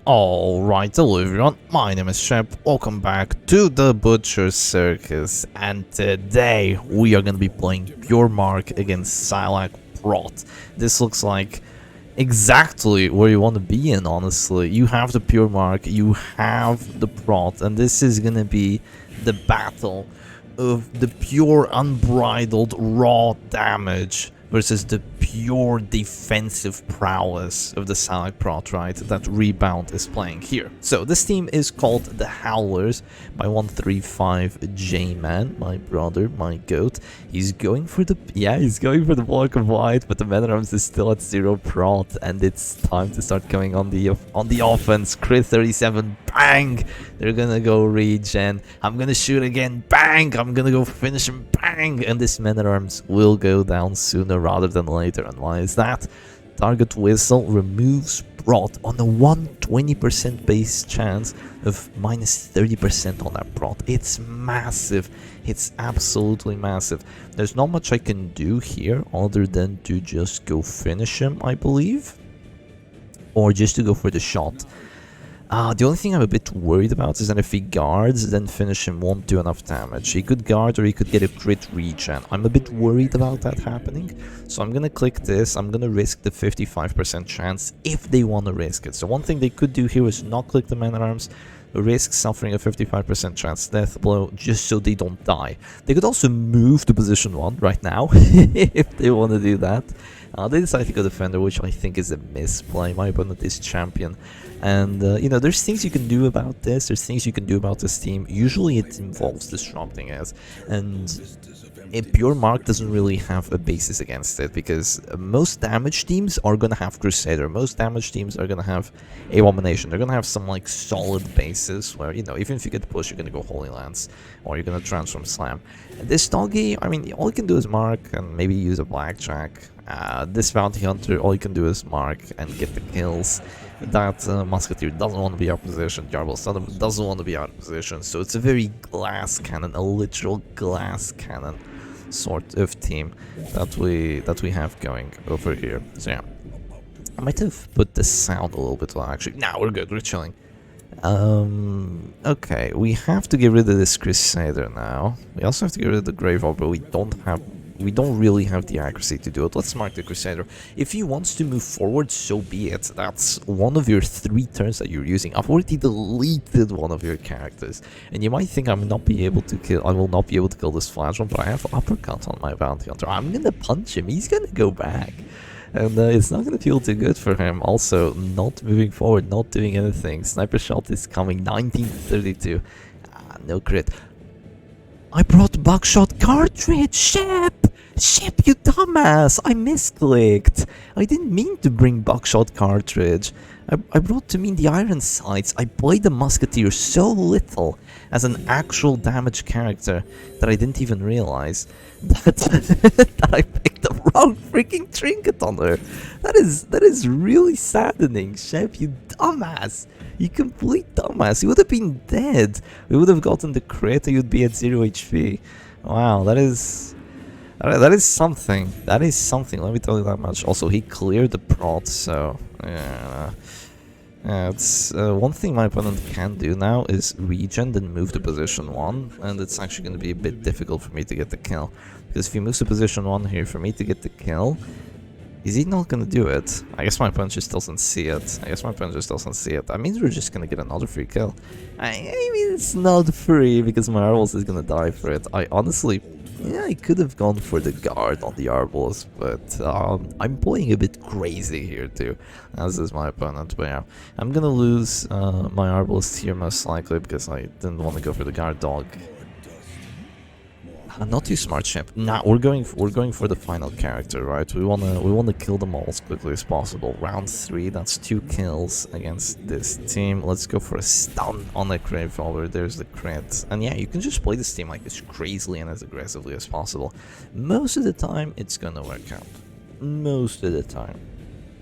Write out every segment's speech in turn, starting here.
Alright, hello everyone, my name is Shep, welcome back to the Butcher Circus, and today we are gonna be playing Pure Mark against Silac Prot. This looks like exactly where you want to be in, honestly. You have the Pure Mark, you have the Prot, and this is gonna be the battle of the pure unbridled raw damage versus the pure defensive prowess of the Silac Prot, right? That Rebound is playing here. So this team is called the Howlers by 135 J-Man, my brother, my goat. He's going for the block of white, but the Man Arms is still at 0 Prot, and it's time to start coming on the offense. Crit 37, bang! They're gonna go regen. I'm gonna shoot again, bang! I'm gonna go finish him, bang! And this Man at Arms will go down sooner rather than later. And why is that? Target Whistle removes Prot on a 120% base chance of minus 30% on that Prot. It's massive. It's absolutely massive. There's not much I can do here other than to just go finish him, I believe. Or just to go for the shot. The only thing I'm a bit worried about is that if he guards, then finish him won't do enough damage. He could guard or he could get a crit regen. I'm a bit worried about that happening. So I'm gonna click this. I'm gonna risk the 55% chance if they want to risk it. So one thing they could do here is not click the Man at Arms, risk suffering a 55% chance death blow just so they don't die. They could also move to position 1 right now if they want to do that. They decide to go Defender, which I think is a misplay. My opponent is Champion. And, you know, there's things you can do about this. There's things you can do about this team. Usually it involves disrupting it. And a Pure Mark doesn't really have a basis against it, because most damage teams are going to have Crusader. Most damage teams are going to have Abomination. They're going to have some, like, solid bases where, you know, even if you get pushed, you're going to go Holy Lance or you're going to Transform Slam. This doggy, I mean, all you can do is mark and maybe use a Blackjack. This Bounty Hunter, all you can do is mark and get the kills. That Musketeer doesn't want to be out of position. Jarble doesn't want to be out of position. So it's a very glass cannon, a literal glass cannon sort of team that we have going over here. So yeah, I might have put the sound a little bit low. Actually, now we're good. We're chilling. Okay, we have to get rid of this Crusader now. We also have to get rid of the Grave Orb, but we don't really have the accuracy to do it. Let's mark the Crusader. If he wants to move forward, so be it. That's one of your 3 turns that you're using. I've already deleted one of your characters. And you might think I will not be able to kill this Flagellum, but I have Uppercut on my Bounty Hunter. I'm gonna punch him. He's gonna go back. And it's not gonna feel too good for him. Also, not moving forward, not doing anything. Sniper Shot is coming, 1932. No crit. I brought Buckshot Cartridge! Shep, you dumbass! I misclicked! I didn't mean to bring Buckshot Cartridge. I brought to mean the Iron Sights. I played the Musketeer so little as an actual damage character that I didn't even realize that I picked the wrong freaking trinket on her. That is really saddening, Shep, you dumbass! You complete dumbass. You would have been dead. We would have gotten the crit and you'd be at 0 HP. Wow, that is something. That is something, let me tell you that much. Also, he cleared the Prot, so yeah. It's one thing my opponent can do now is regen and move to position 1, and it's actually going to be a bit difficult for me to get the kill. Because if he moves to position 1 here, for me to get the kill, is he not gonna do it? I guess my opponent just doesn't see it. That means we're just gonna get another free kill. I mean, it's not free because my Arbalest is gonna die for it. I honestly, yeah, I could have gone for the guard on the Arbalest, but I'm playing a bit crazy here too, as is my opponent. But yeah, I'm gonna lose my Arbalest here most likely because I didn't want to go for the guard dog. Not too smart, Shep. Nah, we're going for the final character, right? We wanna kill them all as quickly as possible. Round 3, that's 2 kills against this team. Let's go for a stun on the Grave Robber. There's the crit. And yeah, you can just play this team like as crazily and as aggressively as possible. Most of the time, it's gonna work out. Most of the time.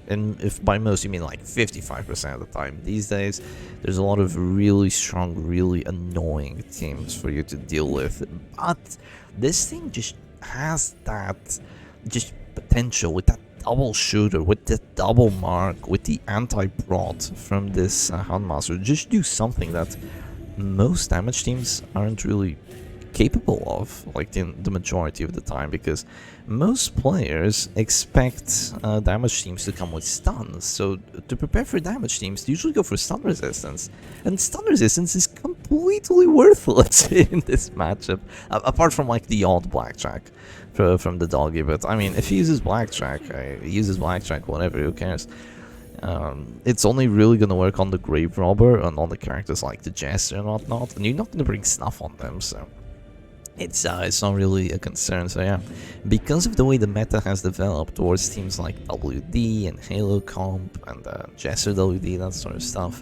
And if by most you mean like 55% of the time these days, there's a lot of really strong, really annoying teams for you to deal with. But this thing just has that potential with that double shooter, with the double mark, with the anti-prot from this Houndmaster, just do something that most damage teams aren't really capable of, like in the majority of the time, because most players expect damage teams to come with stuns. So to prepare for damage teams, they usually go for stun resistance, and stun resistance is completely worthless in this matchup, apart from like the odd blackjack from the doggy. But I mean, if he uses blackjack, whatever, who cares? It's only really gonna work on the grave robber and on the characters like the jester and whatnot, and you're not gonna bring snuff on them, so it's not really a concern. So yeah, because of the way the meta has developed towards teams like WD and Halo Comp and Jester WD, that sort of stuff,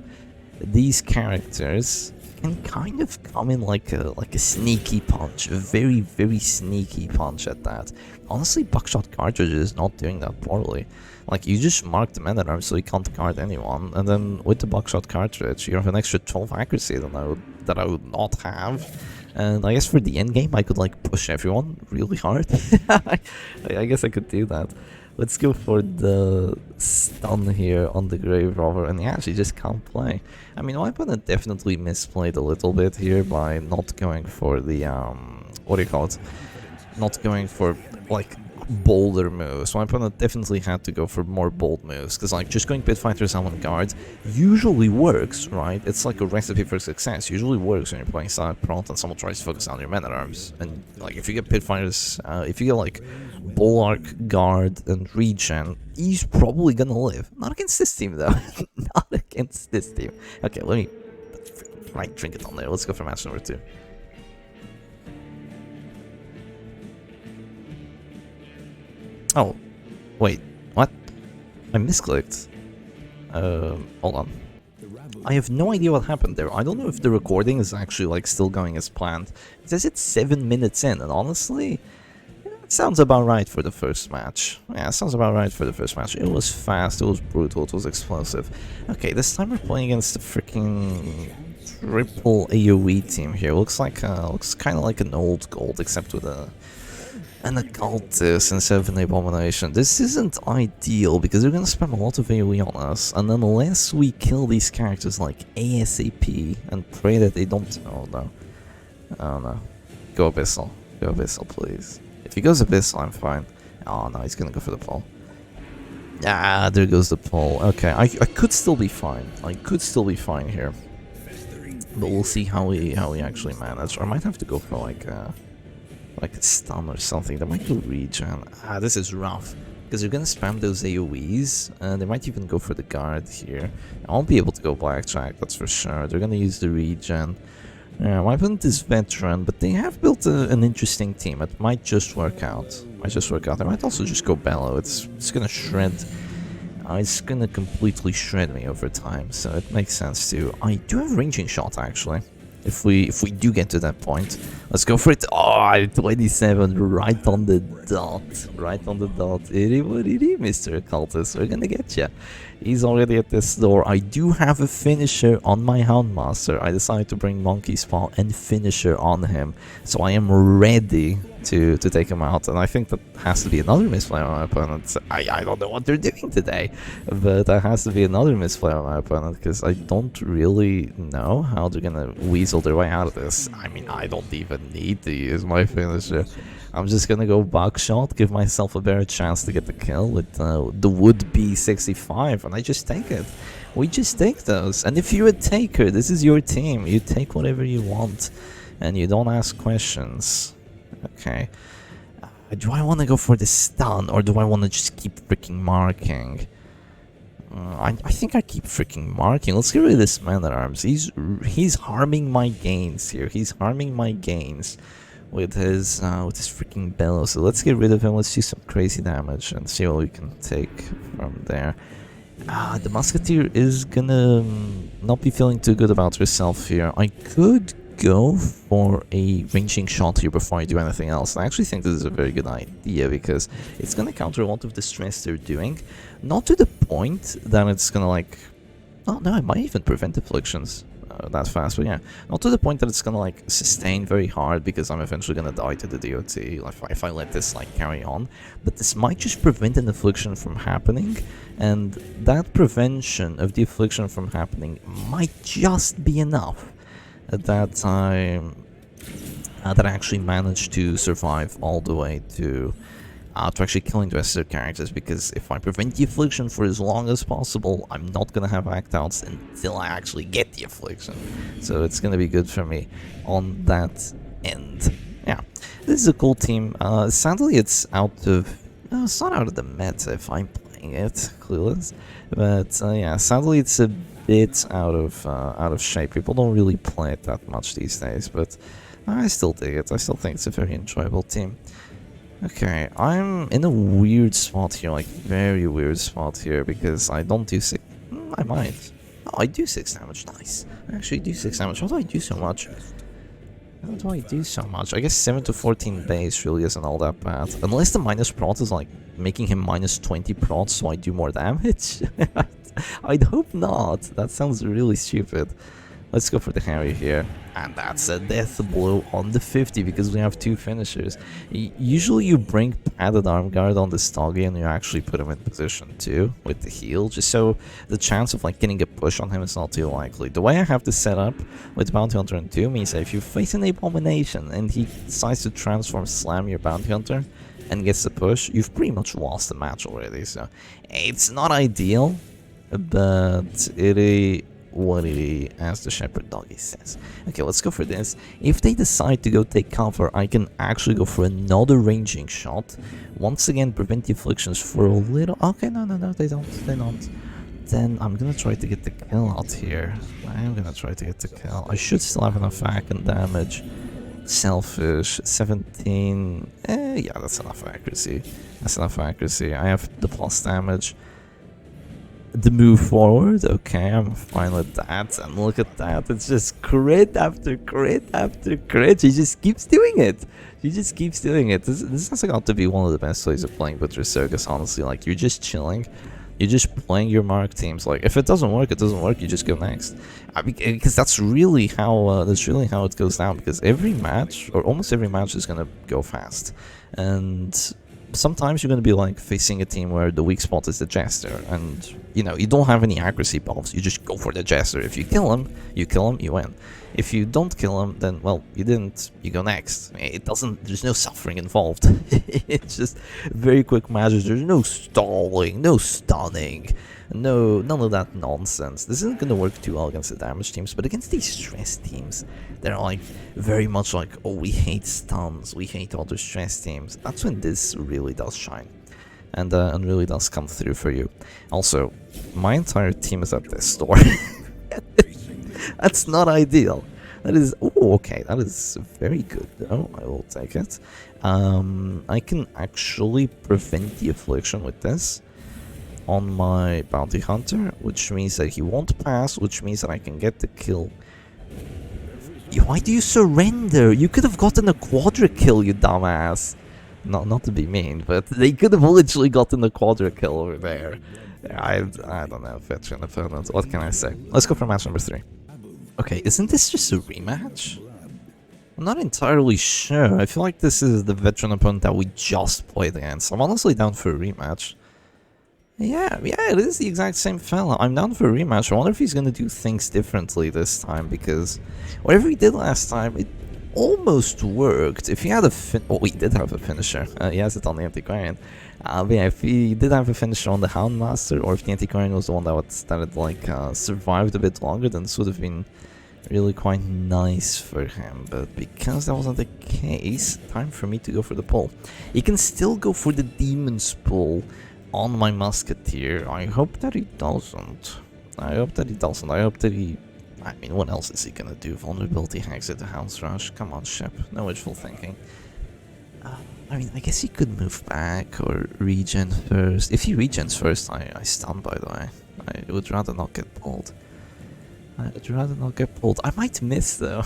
these characters can kind of come in like a sneaky punch, a very, very sneaky punch at that. Honestly, Buckshot Cartridge is not doing that poorly. Like, you just mark the man at arm so you can't card anyone, and then with the Buckshot Cartridge you have an extra 12 accuracy that I would not have. And I guess for the end game I could like push everyone really hard. I guess I could do that. Let's go for the stun here on the grave robber, and yeah, she just can't play. I mean, my opponent definitely misplayed a little bit here by not going for the what do you call it? Not going for like bolder moves. My opponent definitely had to go for more bold moves, because like just going Pit Fighters Avant-Garde usually works, right? It's like a recipe for success. Usually works when you're playing Silent Prompt and someone tries to focus on your man-at-arms. And like if you get Pit Fighters, if you get like Bulwark, Guard, and Regen, he's probably gonna live. Not against this team though. Not against this team. Okay, let me right drink it on there. Let's go for match number 2. Oh, wait, what? I misclicked. Hold on. I have no idea what happened there. I don't know if the recording is actually like still going as planned. It says it's 7 minutes in, and honestly, it sounds about right for the first match. Yeah, it sounds about right for the first match. It was fast, it was brutal, it was explosive. Okay, this time we're playing against the freaking triple AoE team here. Looks kind of like an old gold, except with an occultist instead of an abomination. This isn't ideal because they're gonna spam a lot of AoE on us, and unless we kill these characters like ASAP and pray that they don't. Oh no. Oh no. Go Abyssal. Go Abyssal, please. If he goes Abyssal, I'm fine. Oh no, he's gonna go for the pull. Ah, there goes the pull. Okay, I could still be fine. I could still be fine here. But we'll see how we actually manage. Or I might have to go for like a stun or something. That might go regen. Ah, this is rough, because you're gonna spam those AoEs, and they might even go for the guard here. I won't be able to go blackjack, that's for sure. They're gonna use the regen. Yeah, my opponent is veteran, but they have built an interesting team. It might just work out. They might also just go Bellow. It's gonna shred. It's gonna completely shred me over time, so it makes sense too. I do have ranging shot actually. If we do get to that point, let's go for it. Oh, 27, right on the dot. Right on the dot. Itty, Mr. Occultist, we're gonna get ya. He's already at this door. I do have a finisher on my Houndmaster. I decided to bring Monkey's Paw and finisher on him, so I am ready to take him out. And I think that has to be another misplay on my opponent. I don't know what they're doing today, but that has to be another misplay on my opponent, because I don't really know how they're gonna weasel their way out of this. I mean, I don't even need to use my finisher. I'm just gonna go Buckshot, give myself a better chance to get the kill with the would-be 65, and I just take it. We just take those. And if you're a taker, this is your team. You take whatever you want, and you don't ask questions. Okay. Do I want to go for the stun, or do I want to just keep freaking marking? I think I keep freaking marking. Let's get rid of this man-at-arms. He's harming my gains here. He's harming my gains with his freaking bellow. So let's get rid of him. Let's do some crazy damage and see what we can take from there. The musketeer is gonna not be feeling too good about herself here. I could go for a ranging shot here before I do anything else. I actually think this is a very good idea, because it's gonna counter a lot of the stress they're doing. Not to the point that it's gonna like... Oh no, it might even prevent afflictions. that fast, but yeah, not to the point that it's gonna like sustain very hard because I'm eventually gonna die to the DOT if I let this like carry on. But this might just prevent an affliction from happening, and that prevention of the affliction from happening might just be enough that I actually managed to survive all the way to actually killing the rest of the characters, because if I prevent the affliction for as long as possible, I'm not gonna have act outs until I actually get the affliction. So it's gonna be good for me on that end. Yeah, this is a cool team. Sadly, it's out of... it's not out of the meta if I'm playing it, clueless. But yeah, sadly it's a bit out of shape. People don't really play it that much these days, but I still dig it. I still think it's a very enjoyable team. Okay, I'm in a weird spot here, like very weird spot here, because I don't do 6... I might. Oh, I do 6 damage, nice. I actually do 6 damage. How do I do so much? How do I do so much? I guess 7 to 14 base really isn't all that bad. Unless the minus prot is like making him minus 20 prot so I do more damage. I'd hope not. That sounds really stupid. Let's go for the Harry here. And that's a death blow on the 50 because we have 2 finishers. Usually you bring padded arm guard on the Stoggy and you actually put him in position too with the heal, just so the chance of like getting a push on him is not too likely. The way I have this set up with Bounty Hunter and 2 means that if you face an Abomination and he decides to transform slam your Bounty Hunter and gets the push, you've pretty much lost the match already. So it's not ideal, but it is what it is, as the Shepherd Doggy says. Okay, let's go for this. If they decide to go take cover, I can actually go for another ranging shot. Once again, prevent the afflictions for a little... Okay, no, they don't. Then I'm gonna try to get the kill out here. I am gonna try to get the kill. I should still have enough hack and damage. Selfish, 17... yeah, that's enough accuracy. That's enough accuracy. I have the plus damage. The move forward, okay, I'm fine with that. And look at that, it's just crit after crit after crit. She just keeps doing it. This has got to be one of the best ways of playing Butcher Circus, honestly. Like, you're just chilling. You're just playing your mark teams. Like, if it doesn't work, it doesn't work. You just go next. Because that's really how it goes down. Because every match, or almost every match, is gonna go fast. And sometimes you're going to be like facing a team where the weak spot is the Jester, and you know, you don't have any accuracy buffs, you just go for the Jester. If you kill him, you win. If you don't kill him, then well, you didn't, you go next. It doesn't, there's no suffering involved. It's just very quick matches. There's no stalling, no stunning, none of that nonsense. This isn't going to work too well against the damage teams, but against these stress teams, they're like very much like, oh, we hate stuns, we hate other stress teams. That's when this really does shine, and really does come through for you. Also, my entire team is at this store. That's not ideal. That is, oh, okay, that is very good though. I will take it. I can actually prevent the affliction with this on my Bounty Hunter, which means that he won't pass, which means that I can get the kill. Why do you surrender? You could have gotten a quadra kill, you dumbass. Not to be mean, but they could have literally gotten a quadra kill over there. I don't know, veteran opponent. What can I say? Let's go for match number 3. Okay, isn't this just a rematch? I'm not entirely sure. I feel like this is the veteran opponent that we just played against. I'm honestly down for a rematch. Yeah, it is the exact same fella. I'm down for a rematch. I wonder if he's gonna do things differently this time, because whatever he did last time, it almost worked. If he had a he did have a finisher. He has it on the Antiquarian. But yeah, if he did have a finisher on the Houndmaster, or if the Antiquarian was the one that had like survived a bit longer, then this would have been really quite nice for him. But because that wasn't the case, time for me to go for the pull. He can still go for the Demon's pull on my Musketeer. I hope that he doesn't. I hope that he... I mean, what else is he gonna do? Vulnerability hacks at the Hound's Rush? Come on, Shep. No wishful thinking. I mean, I guess he could move back or regen first. If he regens first, I stun, by the way. I would rather not get pulled. I might miss, though.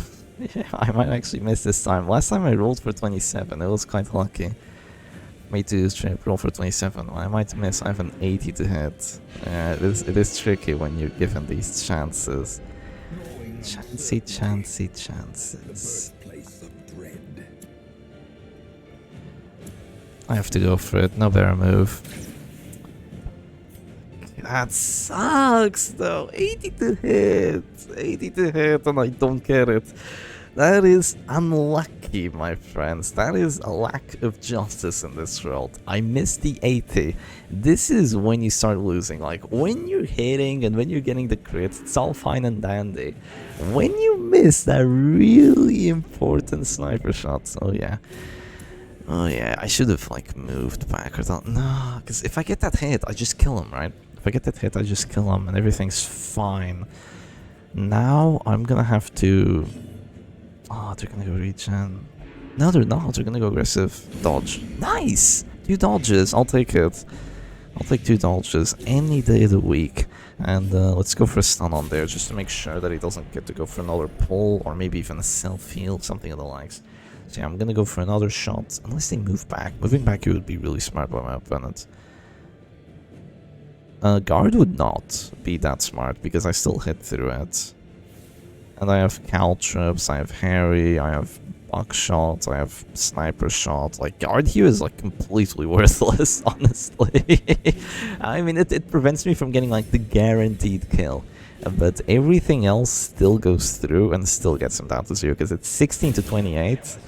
Yeah, I might actually miss this time. Last time I rolled for 27. It was quite lucky. Me to roll for 27. I might miss. I have an 80 to hit. It is tricky when you're given these chances. chances. I have to go for it. No better move. That sucks though. 80 to hit. 80 to hit and I don't get it. That is unlucky, my friends. That is a lack of justice in this world. I missed the 80. This is when you start losing. Like, when you're hitting and when you're getting the crits, it's all fine and dandy. When you miss that really important sniper shot, oh yeah. Oh yeah, I should have like moved back or something. No, because if I get that hit, I just kill him, right? If I get that hit, I just kill him and everything's fine. Now I'm gonna have to... Oh, they're gonna go regen. No, they're not. They're gonna go aggressive. Dodge. Nice! 2 dodges. I'll take it. I'll take 2 dodges any day of the week. And let's go for a stun on there just to make sure that he doesn't get to go for another pull or maybe even a self-heal, something of the likes. So yeah, I'm gonna go for another shot. Unless they move back. Moving back here would be really smart by my opponent. Guard would not be that smart because I still hit through it. And I have caltrops, I have Harry, I have buckshot, I have sniper shot. Like, guard here is like completely worthless, honestly. I mean, it prevents me from getting like the guaranteed kill. But everything else still goes through and still gets him down to 0 because it's 16 to 28.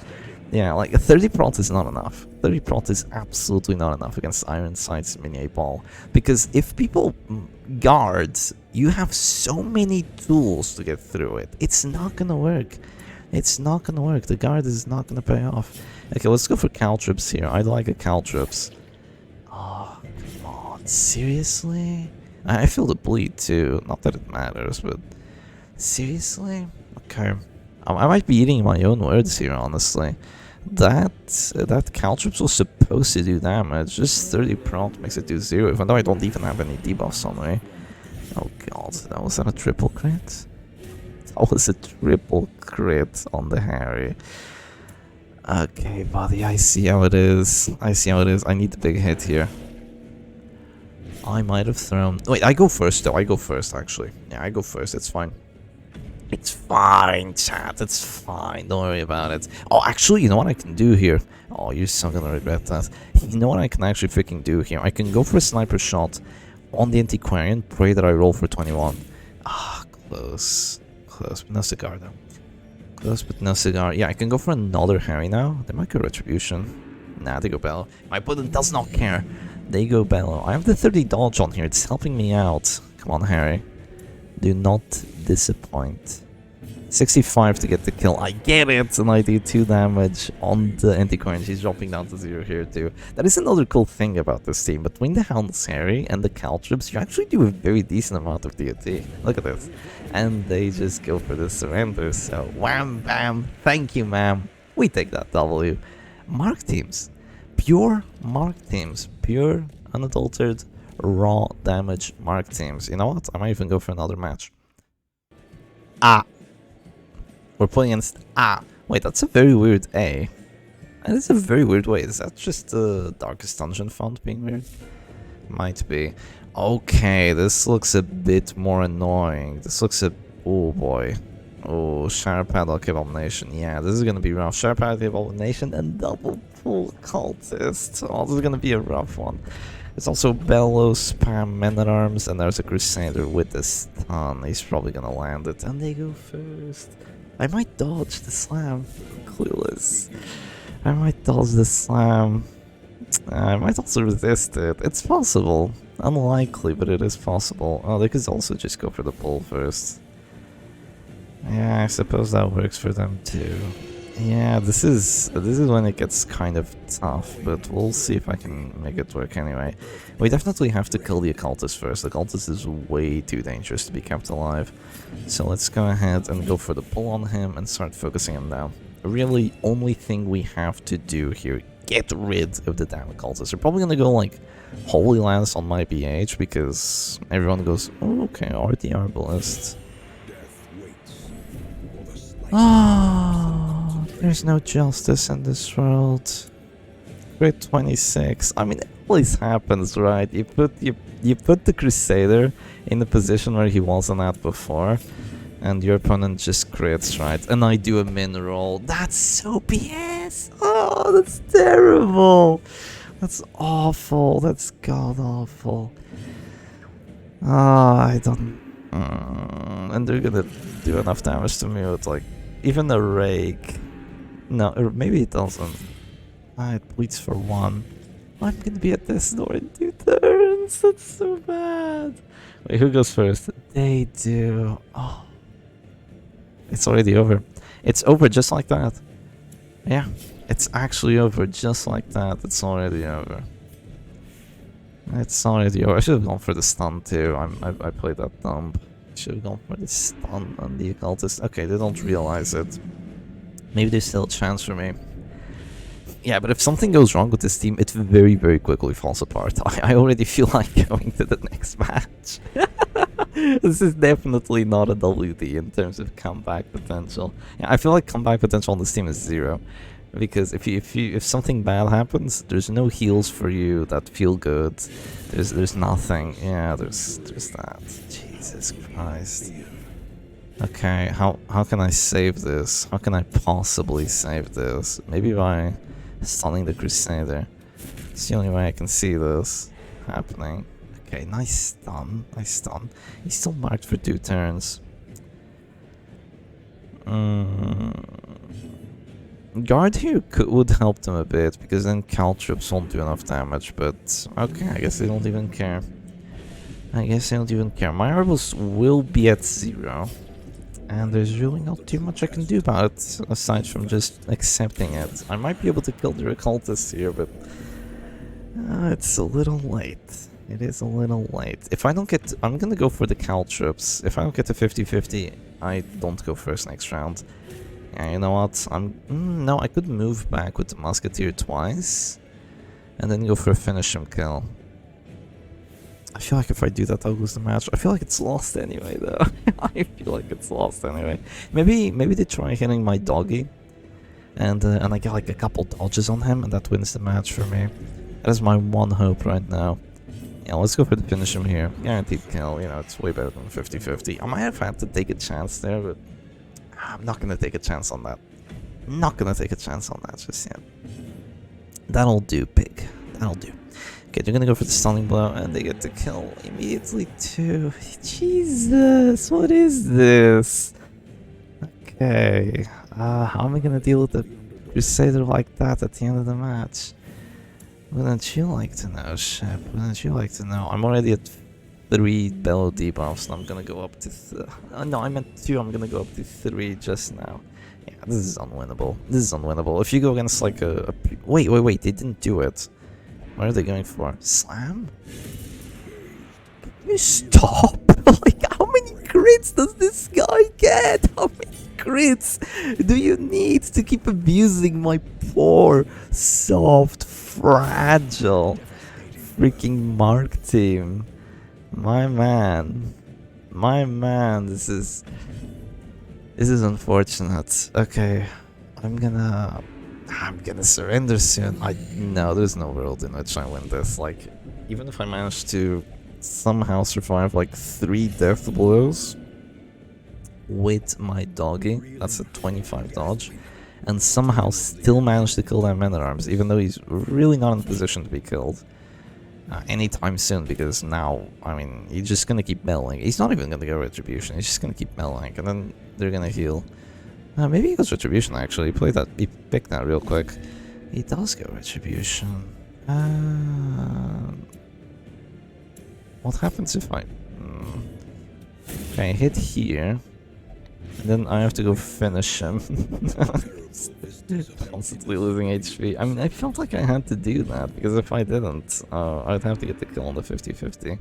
Yeah, like 30 prot is not enough. 30 prot is absolutely not enough against Iron Sights Mini 8 Ball. Because if people guard, you have so many tools to get through it. It's not gonna work. It's not gonna work. The guard is not gonna pay off. Okay, let's go for caltrops here. I like a caltrops. Oh, come on. Seriously? I feel the bleed too. Not that it matters, but... Seriously? Okay. I might be eating my own words here, honestly. That caltrops was supposed to do damage. Just 30 prompt makes it do 0, even though I don't even have any debuffs on me. Oh god, was that a triple crit? That was a triple crit on the Harry. Okay, buddy, I see how it is. I see how it is. I need the big hit here. I might have thrown... Wait, I go first though. I go first, actually. Yeah, I go first. It's fine. It's fine, chat. It's fine. Don't worry about it. Oh, actually, you know what I can do here? Oh, you're so gonna regret that. You know what I can actually freaking do here? I can go for a sniper shot on the Antiquarian. Pray that I roll for 21. Ah, close. Close, but no cigar, though. Close, but no cigar. Yeah, I can go for another Harry now. They might go Retribution. Nah, they go Bellow. My opponent does not care. They go Bellow. I have the 30 dodge on here. It's helping me out. Come on, Harry. Do not disappoint. 65 to get the kill. I get it, and I do 2 damage on the Antiquarian. She's dropping down to 0 here too. That is another cool thing about this team. Between the Hound's Harry and the caltrops, you actually do a very decent amount of DOT. Look at this. And they just go for the surrender. So wham bam. Thank you, ma'am. We take that W. Mark teams. Pure Mark teams. Pure, unadulterated, raw damage Mark teams. You know what? I might even go for another match. Ah. We're playing against Ah. Wait, that's a very weird A. That is a very weird way. Is that just the Darkest Dungeon font being weird? Might be. Okay, this looks a bit more annoying. This looks a... Oh boy. Oh, Sharp Padlock Abomination. Yeah, this is gonna be rough. Sharp Padlock Abomination and double pull cultist. Oh, this is gonna be a rough one. There's also Bellow, Spam, Men-at-Arms, and there's a Crusader with a stun. He's probably gonna land it. And they go first. I might dodge the slam. Clueless. I might dodge the slam. I might also resist it. It's possible. Unlikely, but it is possible. Oh, they could also just go for the pull first. Yeah, I suppose that works for them too. Yeah, this is when it gets kind of tough, but we'll see if I can make it work anyway. We definitely have to kill the Occultist first. The Occultist is way too dangerous to be kept alive. So let's go ahead and go for the pull on him and start focusing him down. Really, only thing we have to do here, get rid of the damn Occultist. We're probably gonna go like Holy Lance on my BH because everyone goes, oh, okay, RT Arbalist. Ah, there's no justice in this world. Crit 26. I mean, it always happens, right? You put the Crusader in the position where he wasn't at before, And your opponent just crits, right? And I do a min roll. That's so BS! Oh, that's terrible! That's awful. That's god awful. Ah, I don't... and they're gonna do enough damage to me with, like, even a rake. No, or maybe it doesn't. Ah, it bleeds for 1. I'm gonna be at this door in 2 turns. That's so bad. Wait, who goes first? They do. Oh. It's already over. It's over just like that. Yeah, it's actually over just like that. It's already over. It's already over. I should have gone for the stun too. I played that dumb. I should have gone for the stun on the occultist. Okay, they don't realize it. Maybe there's still a chance for me. Yeah, but if something goes wrong with this team, it very, very quickly falls apart. I already feel like going to the next match. This is definitely not a WD in terms of comeback potential. Yeah, I feel like comeback potential on this team is 0. Because if something bad happens, there's no heals for you that feel good. There's nothing. Yeah, there's that. Jesus Christ. Okay, how can I save this? How can I possibly save this? Maybe by stunning the Crusader. It's the only way I can see this happening. Okay, nice stun. Nice stun. He's still marked for 2 turns. Guard here would help them a bit, because then caltrops won't do enough damage, but okay, I guess they don't even care. I guess they don't even care. My Arbals will be at 0. And there's really not too much I can do about it, aside from just accepting it. I might be able to kill the occultist here, but it's a little late. It is a little late. If I don't get... I'm gonna go for the caltrops. If I don't get to 50-50, I don't go first next round. Yeah, you know what? No, I could move back with the musketeer twice, and then go for a finish him kill. I feel like if I do that, I'll lose the match. I feel like it's lost anyway, though. I feel like it's lost anyway. Maybe they try hitting my doggy, and I get like a couple dodges on him, and that wins the match for me. That is my one hope right now. Yeah, let's go for the finish him here. Guaranteed kill. You know, it's way better than 50-50. I might have had to take a chance there, but I'm not gonna take a chance on that. Not gonna take a chance on that just yet. That'll do, pig. That'll do. Okay, they're gonna go for the stunning blow, and they get to kill immediately too. Jesus, what is this? Okay, how am I gonna deal with the Crusader like that at the end of the match? Wouldn't you like to know, Shep? Wouldn't you like to know? I'm already at 3 bellow debuffs, and I'm gonna go up to... no, I meant 2, I'm gonna go up to 3 just now. Yeah, this is unwinnable. This is unwinnable. If you go against like a... Wait, they didn't do it. What are they going for? Slam? Can you stop? Like, how many crits does this guy get? How many crits do you need to keep abusing my poor, soft, fragile, freaking Mark team? My man, this is unfortunate. Okay, I'm gonna surrender soon. No, there's no world in which I win this. Like, even if I manage to somehow survive like 3 death blows with my doggy, that's a 25 dodge, and somehow still manage to kill that man-at-arms, even though he's really not in a position to be killed anytime soon, because now, I mean, he's just gonna keep mellowing. He's not even gonna go Retribution, he's just gonna keep mellowing, and then they're gonna heal. Maybe he goes Retribution, actually. He picked that real quick. He does go Retribution. What happens if I... Okay, hit here. And then I have to go finish him. Constantly losing HP. I mean, I felt like I had to do that, because if I didn't, I'd have to get the kill on the 50-50.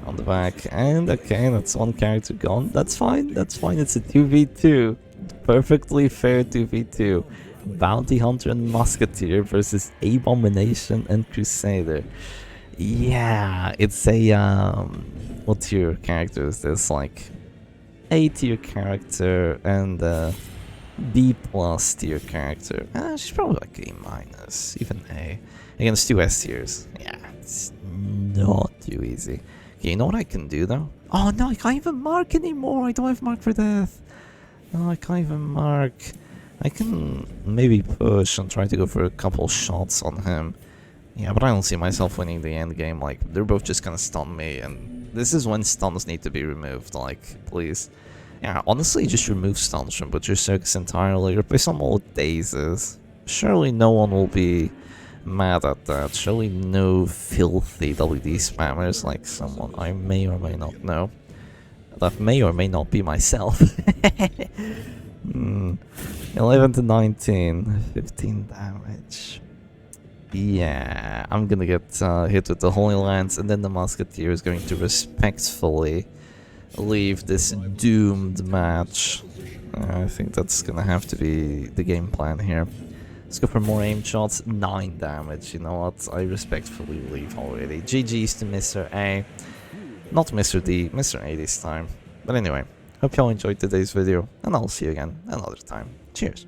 On the back. And okay, that's 1 character gone. That's fine, it's a 2v2. Perfectly fair 2v2. Bounty Hunter and Musketeer versus Abomination and Crusader. Yeah, it's a what tier character is this? Like A tier character and B plus tier character. She's probably like A minus, even A. Against 2 S tiers. Yeah, it's not too easy. Okay, you know what I can do though? Oh no, I can't even mark anymore. I don't have mark for death. No, I can't even mark. I can maybe push and try to go for a couple shots on him. Yeah, but I don't see myself winning the end game. Like, they're both just gonna stun me, and this is when stuns need to be removed. Like, please. Yeah, honestly, just remove stuns from Butcher Circus entirely. Replace them all with dazes. Surely no one will be mad at that. Surely no filthy WD spammers like someone I may or may not know. That may or may not be myself. 11 to 19, 15 damage. Yeah, I'm gonna get hit with the Holy Lance, and then the Musketeer is going to respectfully leave this doomed match. I think that's gonna have to be the game plan here. Let's go for more aim shots. 9 damage. You know what? I respectfully leave already. GG's to Mr. A. Not Mr. D, Mr. A this time. But anyway, hope y'all enjoyed today's video, and I'll see you again another time. Cheers.